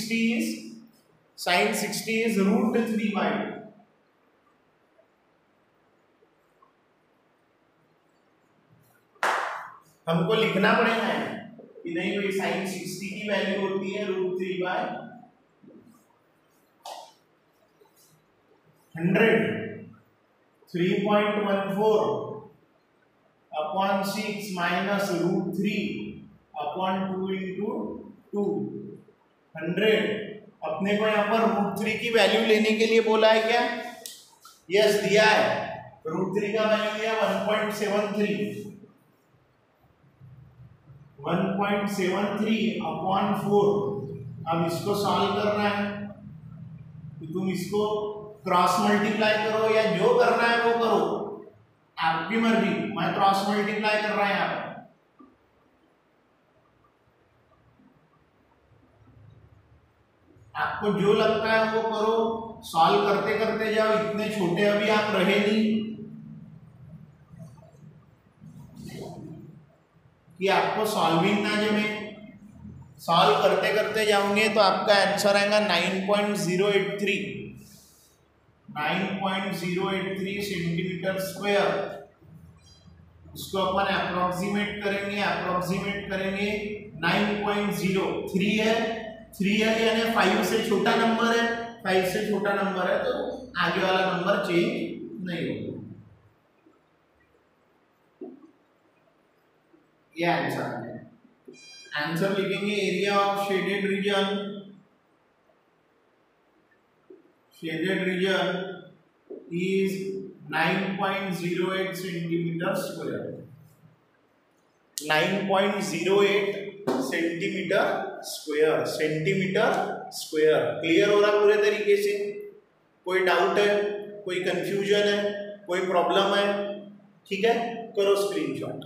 is root 3 by 2। हमको लिखना पड़ेगा कि नहीं भाई sin 60 की वैल्यू होती है root 3 by 100, 3.14 upon 6 minus root 3 upon 2 into 2 100। अपने को यहाँ पर रूट 3 की वैल्यू लेने के लिए बोला है क्या? यस दिया है, √3 का वैल्यू दिया 1.73, 1.73 अपॉन 4। अब इसको सॉल्व करना है तो तुम इसको क्रॉस मल्टीप्लाई करो या जो करना है वो करो, आपकी मर्जी। मैं क्रॉस मल्टीप्लाई कर रहा है यहाँ पे। आपको जो लगता है वो करो, सॉल्व करते करते जाओ, इतने छोटे अभी आप रहे नहीं कि आपको सॉल्विंग ना जमे। सॉल्व करते करते जाओगे तो आपका आंसर आएगा 9.083 सेंटीमीटर स्क्वायर। उसको अपन अप्रोक्सीमेट करेंगे 9.03 है, 3 है यानी 5 से छोटा नंबर है, 5 से छोटा नंबर है तो आगे वाला नंबर चेंज नहीं होगा। ये आंसर है। आंसर लिखेंगे area of shaded reason is 9.08 centimetre square. 9.08 centimetre square. Clear हो रहा पूरे तरीके से? कोई डाउट है, कोई कंफ्यूजन है, कोई प्रॉब्लम है? ठीक है, करो स्क्रीनशॉट।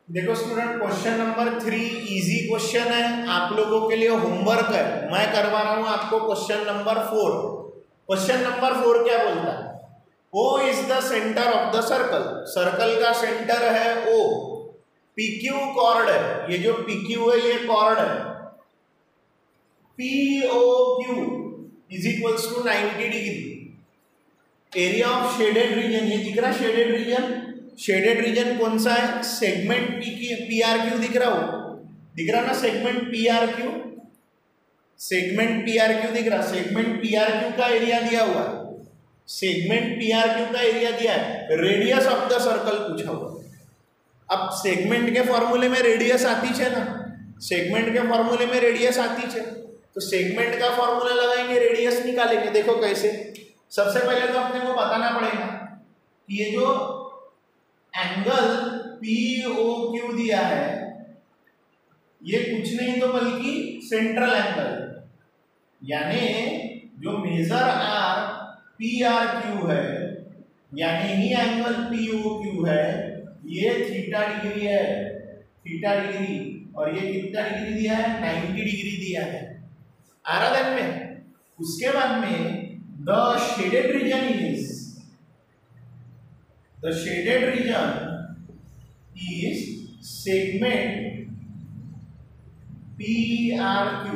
देखो student, question number 3 easy question है, आप लोगों के लिए होमवर्क है। मैं करवा रहा हूं आपको क्वेश्चन नंबर 4। क्वेश्चन नंबर 4 क्या बोलता है? O is the centre of the circle. Circle का सेंटर है O। PQ कॉर्ड है, ये जो PQ है ये कॉर्ड है। POQ is equals to 90 degree. Area of shaded region, ये दिख रहा शेडेड रीजन। शेडेड रीजन कौन सा है? सेगमेंट PRQ दिख रहा ना, सेगमेंट PRQ दिख रहा। सेगमेंट PRQ का एरिया दिया हुआ है, सेगमेंट PRQ का एरिया दिया है। रेडियस ऑफ द सर्कल पूछा हुआ। अब सेगमेंट के फॉर्मूले में रेडियस आती है ना, सेगमेंट के फॉर्मूले में रेडियस आती है, तो सेगमेंट का फॉर्मूला लगाएंगे, रेडियस निकालेंगे। देखो कैसे। सबसे पहले तो अपने को बताना पड़ेगा कि ये जो एंगल POQ दिया है ये कुछ नहीं तो बल्कि सेंट्रल एंगल, यानी जो मेजर आर PRQ है यानी ही एंगल POQ है, ये थीटा डिग्री है, थीटा डिग्री। और ये कितना डिग्री दिया है? 90 डिग्री दिया है। आ रहा ध्यान में? उसके बाद में the shaded reason is segment PRQ।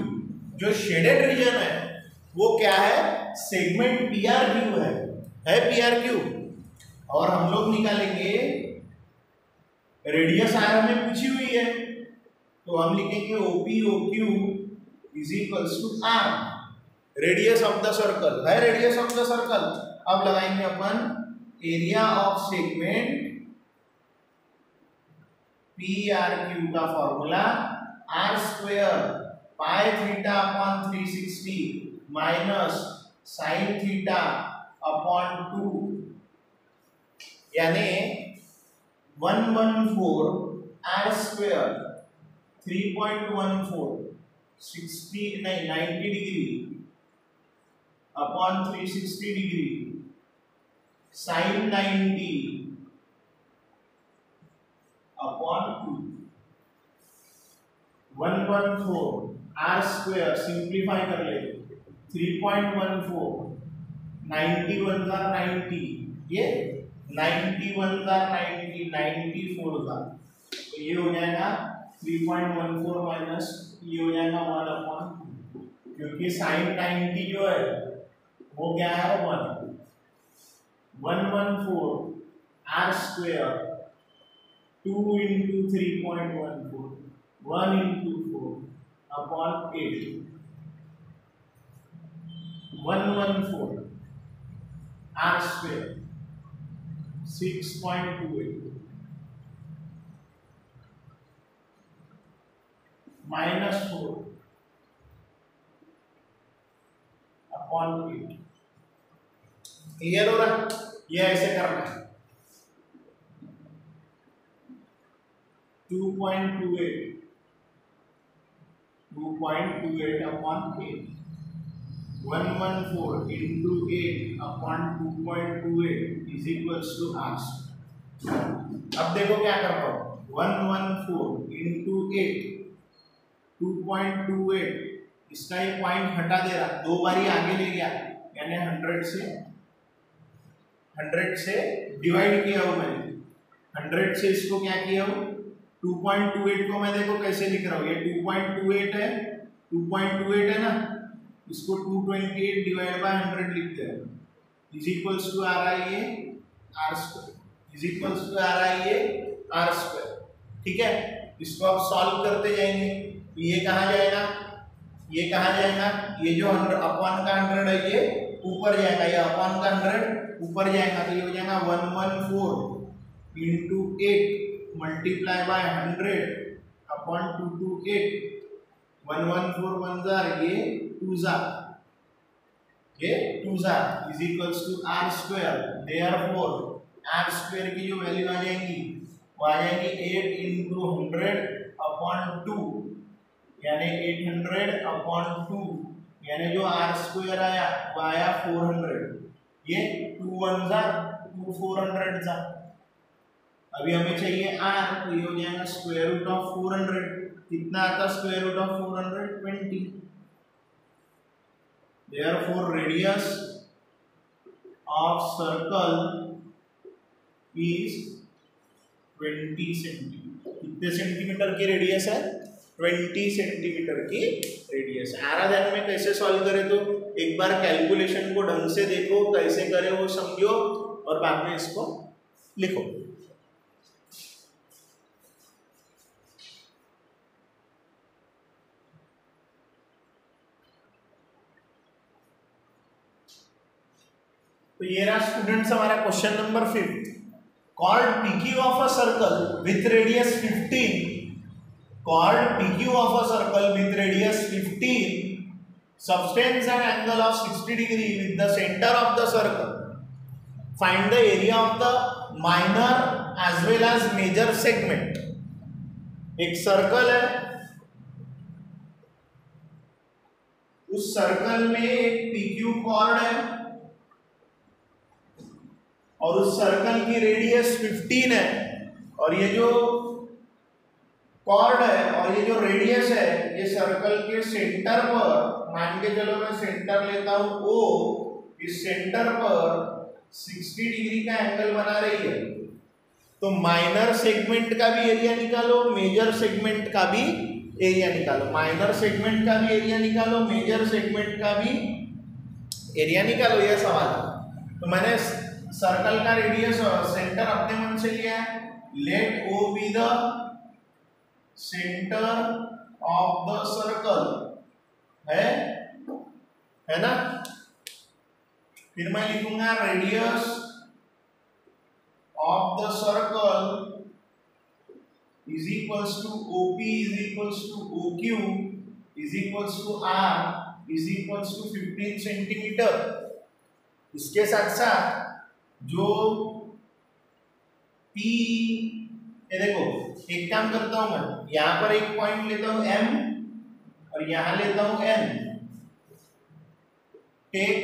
जो शेडेड रीजन है वो क्या है? सेगमेंट PRQ है PRQ। और हम लोग निकालेंगे रेडियस आर हमें पूछी हुई है, तो हम लिखेंगे OPOQ is equals to R, radius of the circle है, रेडियस ऑफ द सर्कल। अब लगाएंगे अपन एरिया ऑफ सेगमेंट PRQ का formula R square pi theta upon 360 minus sine theta upon 2, यानी 114 R square 3.14 90 degree upon 360 degree sine 90 upon 2। 114 R square simplify कर ले, 3.14 91 का 90, ये 91 का 90 94 का, तो ये हो जाएगा 3.14 माइनस ये हो जाएगा 1 अपॉन, क्योंकि साइन 90 जो है वो क्या है? 1। 114 R square 2 into 3.14 1 into 4 upon 8 114 R square 6.28 -4 upon 8। Clear हो रहा है? ये ऐसे करना है 2.28 upon 8 114 into 8 upon 2.28 is equals to r। अब देखो क्या कर रहा हूँ 114 into 8 2.28 इसका ये पॉइंट हटा दे रहा, दो बारी आगे ले गया यानी 100 से डिवाइड किया हूँ मैंने 100 से इसको क्या किया हूँ 2.28 को मैं देखो कैसे लिख रहा हूँ, ये 2.28 है 2.28 है ना, इसको 228 डिवाइड बाय 100 लिखते हैं इज इक्वल्स टू आ रहा है ये r square is equals to आ रहा है ये r स्क्वायर। ठीक है, इसको आप सॉल्व करते जाएंगे तो ये कहाँ जाएगा, ये कहाँ जाएगा, ये जो 100 अपॉन का 100 है ये ऊपर जाएगा, ये अपॉन का 100 ऊपर जाएगा तो ये हो जाएगा 114 into 8 मल्टीप्लाई बाय 100 अपॉन 228 114 1 जार ये 2 जार is equals to r square. Therefore r square की जो वैल्यू आ जाएगी वो आ जाएगी 8 into 100 अपॉन 2 यानी 800 अपॉन 2 यानी जो r स्क्वायर आया वो आया 400, ये 2 1 जार 2 400 जार। अभी हमें चाहिए r तो ये हो जाएगा स्क्वायर रूट ऑफ 400, कितना आता square root of 400 20। Therefore radius of circle is 20 centimetre. कितने सेंटीमीटर की रेडियस है 20 सेंटीमीटर की रेडियस। आराधन में कैसे सॉल्व करें तो एक बार कैलकुलेशन को ढंग से देखो, कैसे करें वो समझो और बाद में इसको लिखो। तो ये रहा स्टूडेंट्स हमारा question number 5। Called PQ of a circle with radius 15, called PQ of a circle with radius 15 subtends an angle of 60 degree with the center of the circle. Find the area of the minor as well as major segment। एक circle है, उस circle में एक PQ chord है और उस circle की radius 15 है और ये जो कॉर्ड है और ये जो रेडियस है ये सर्कल के सेंटर पर, मान के चलो मैं सेंटर लेता हूं O, इस सेंटर पर 60 डिग्री का एंगल बना रही है। तो माइनर सेगमेंट का भी एरिया निकालो, मेजर सेगमेंट का भी एरिया निकालो, माइनर सेगमेंट का भी एरिया निकालो, मेजर सेगमेंट का भी एरिया निकालो, यह सवाल है। तो मैंने सर्कल का रेडियस सेंटर अपने मन से लिया है, let O be the centre of the circle है ना। फिर मैं लिखूंगा radius of the circle is equals to OP is equals to OQ is equals to R is equals to 15 centimetre. इसके साथ साथ जो P, ये देखो एक काम करता हूं मैं, यहां पर एक पॉइंट लेता हूं M और यहां लेता हूं N। Take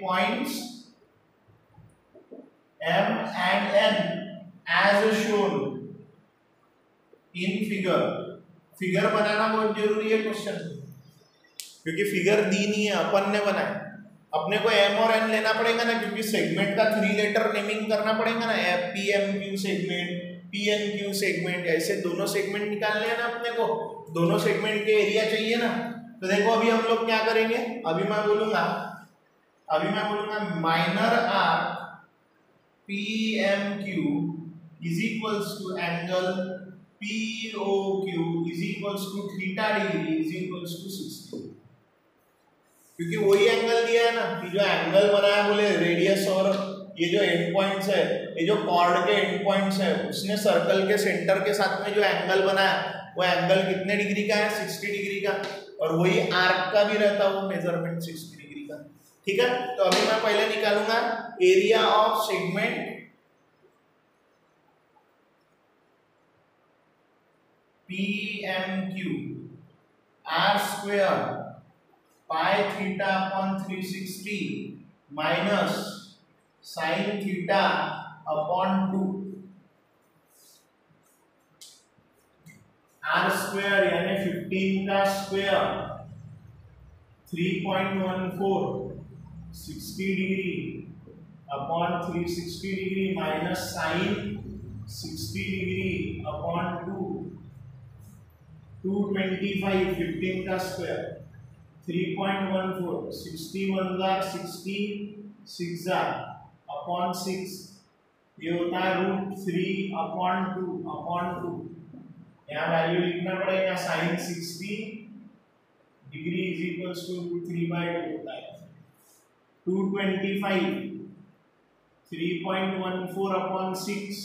points M and N as shown in figure बनाना बहुत जरूरी है क्वेश्चन, क्योंकि फिगर दी नहीं है, अपन ने बनाया। अपने को M और N लेना पड़ेगा ना, क्योंकि सेगमेंट का 3 लेटर नेमिंग करना पड़ेगा ना, PMQ सेगमेंट, PNQ सेगमेंट, ऐसे दोनों सेगमेंट निकालने हैं ना अपने को, दोनों सेगमेंट के एरिया चाहिए ना। तो देखो अभी हम लोग क्या करेंगे, अभी मैं बोलूंगा minor R PMQ is equals to angle POQ is equals to theta degree is equals to 60, क्योंकि वही एंगल दिया है ना कि जो एंगल बनाया बोले रेडियस और ये जो एंड पॉइंट्स है, ये जो कॉर्ड के एंड पॉइंट्स है, उसने सर्कल के सेंटर के साथ में जो एंगल बनाया वो एंगल कितने डिग्री का है? 60 डिग्री का। और वही आर्क का भी रहता वो मेजरमेंट 60 डिग्री का। ठीक है, तो अभी मैं पहले निकालूंगा area of segment PMQ R square pi theta upon 360 minus sine theta upon 2। R square यानी 15 का square 3.14 60 degree upon 360 degree minus sine 60 degree upon 225 15 का स्क्वायर 3.14 61 60 6 अपॉन 6 ये होता है √3 अपॉन 2 यहाँ वैल्यू लिखना पड़ेगा sine 60 degree is equals to 3/2 होता है 225 3.14 अपॉन 6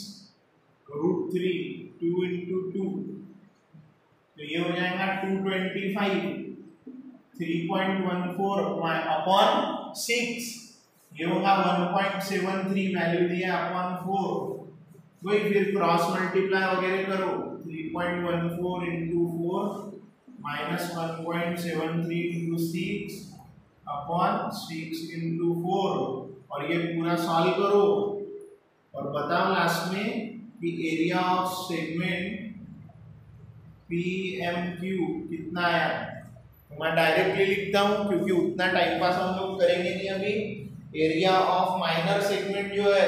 √3 2 into 2 तो ये हो जाएगा 225 3.14 अपॉन 6 ये होगा 1.73 वैल्यू दिया अपॉन 4 वही फिर क्रॉस मल्टीप्लाई वगैरह करो 3.14 into 4 minus 1.73 into 6 upon 6 into 4 और ये पूरा सॉल्व करो और बताओ लास्ट में कि एरिया ऑफ सेगमेंट PMQ कितना आया। तो मैं डायरेक्टली लिखता हूँ क्योंकि उतना टाइम पास हम लोग करेंगे नहीं अभी। एरिया ऑफ माइनर सेगमेंट जो है,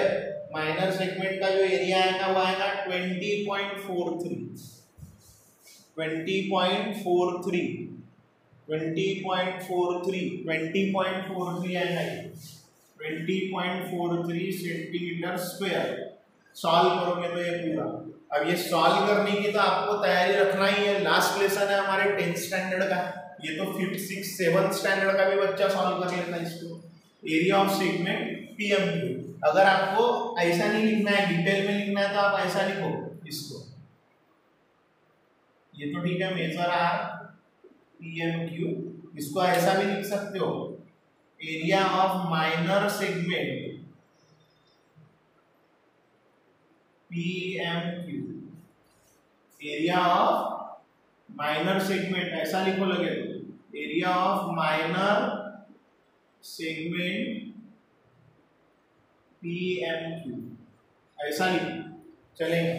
माइनर सेगमेंट का जो एरिया आएगा वो आएगा 20.43 आएगा, 20.43 सेंटीमीटर स्क्वायर। सॉल्व करोगे तो ये पूरा। अब ये सॉल्व करने की तो आपको तैयारी रखना ही है। लास्ट लेसन है हमारे 10th स्टैंडर्ड का, ये तो 5th 6th 7th स्टैंडर्ड का भी बच्चा सॉल्व कर लेता है इसको। Area of segment PMQ। अगर आपको ऐसा नहीं लिखना है, डिटेल में लिखना है तो आप ऐसा लिखो इसको। ये तो ठीक है, मेजर आर PMQ, इसको ऐसा भी लिख सकते हो, area of minor segment PMQ। Area of minor segment ऐसा लिखो लगे तो, area of minor segment PMQ ऐसा लिखो चलेगा।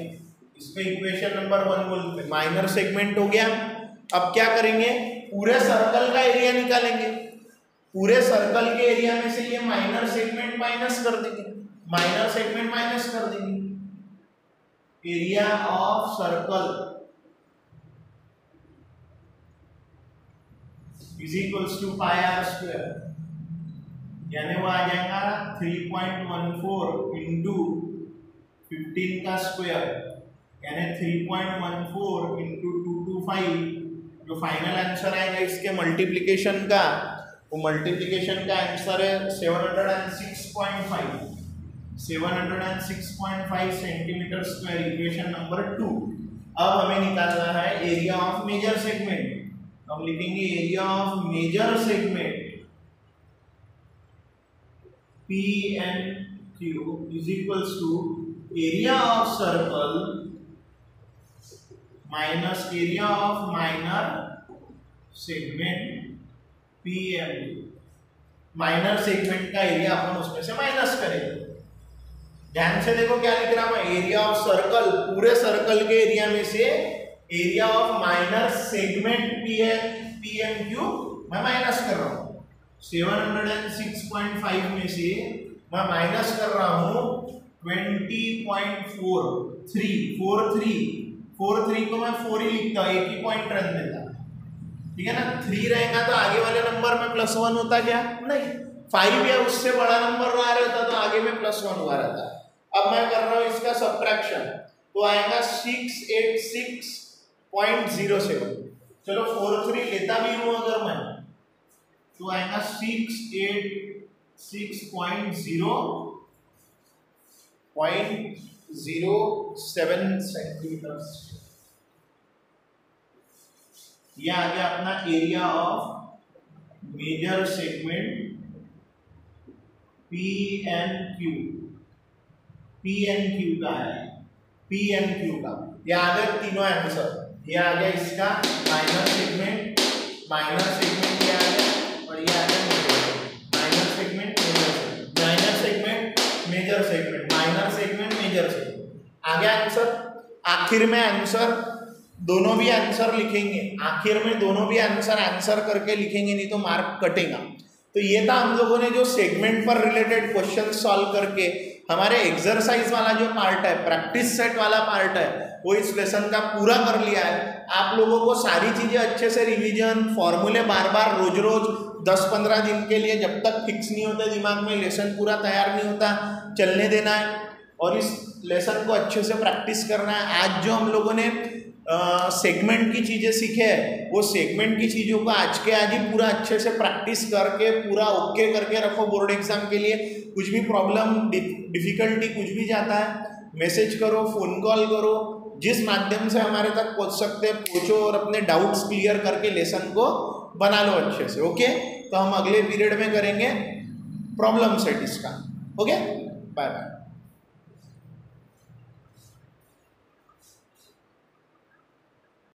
इसमें इक्वेशन नंबर 1 बोलते हैं। माइनर सेगमेंट हो गया। अब क्या करेंगे, पूरे सर्कल का एरिया निकालेंगे। पूरे सर्कल के एरिया में से ये माइनर सेगमेंट माइनस कर देंगे, माइनर सेगमेंट माइनस कर देंगे। Area of circle is equals to pi R square, यानी वो आ जाएगा 3.14 इंटू 15 का स्क्वायर यानी 3.14 इंटू 225। जो फाइनल आंसर आएगा इसके मल्टीप्लिकेशन का, वो मल्टीप्लिकेशन का आंसर है 706.5 सेंटीमीटर स्क्वायर। Equation number 2। अब हमें निकालना है एरिया ऑफ मेजर सेगमेंट। हम लिखेंगे area of major segment PMQ is equals to area of circle minus area of minor segment PMQ। Minor segment का एरिया अपन उसमें से माइनस करेंगे। ध्यान से देखो क्या लिख रहा मैं, एरिया ऑफ सर्कल, पूरे सर्कल के एरिया में से area of minor segment PMQ मैं माइनस कर रहा हूँ। 706.5 में से मैं माइनस कर रहा हूँ 20.43 को मैं 4 ही लिखता हूँ, एक ही पॉइंट रन देता, ठीक है ना। 3 रहेगा तो आगे वाले नंबर में +1 होता क्या? नहीं। 5 या उससे बड़ा नंबर रहा रहता तो आगे में +1 हुआ रहता। अब मैं कर रहा हूँ इसका सब्ट्रैक्शन, तो आएगा 686.07। चलो 43 लेता भी हूँ अगर मैं, तो आएगा 686.07 0.07 सेंटीमीटर। ये आ गया अपना area of major segment PNQ का है, PNQ का। ये आ गए तीनों आंसर। ये आ गया इसका माइनर सेगमेंट ये आ गया, और ये आ गया माइनर सेगमेंट मेजर सेगमेंट आ गया आंसर। आखिर में आंसर दोनों भी आंसर लिखेंगे, आखिर में दोनों भी आंसर करके लिखेंगे, नहीं तो मार्क कटेगा। तो ये था हम लोगों ने जो सेगमेंट पर रिलेटेड क्वेश्चन सॉल्व करके हमारे एक्सरसाइज वाला जो पार्ट है, प्रैक्टिस सेट वाला पार्ट है, वो इस लेसन का पूरा कर लिया है। आप लोगों को सारी चीजें अच्छे से रिवीजन, फॉर्मूले बार बार रोज 10-15 दिन के लिए, जब तक फिक्स नहीं होते दिमाग में, लेसन पूरा तैयार नहीं होता, चलने देना है और इस लेसन को अच्छे से प्रैक्टिस करना है। आज जो हम लोगों ने सेगमेंट की चीज़ें सीखे हैं, वो सेगमेंट की चीज़ों को आज के आज ही पूरा अच्छे से प्रैक्टिस करके पूरा ओके करके रखो बोर्ड एग्जाम के लिए। कुछ भी प्रॉब्लम, डिफिकल्टी कुछ भी जाता है, मैसेज करो, फ़ोन कॉल करो, जिस माध्यम से हमारे तक पहुंच सकते हैं पहुंचो और अपने डाउट्स क्लियर करके लेसन को बना लो अच्छे से। ओके, तो हम अगले पीरियड में करेंगे प्रॉब्लम सेट इसका। Okay, bye bye.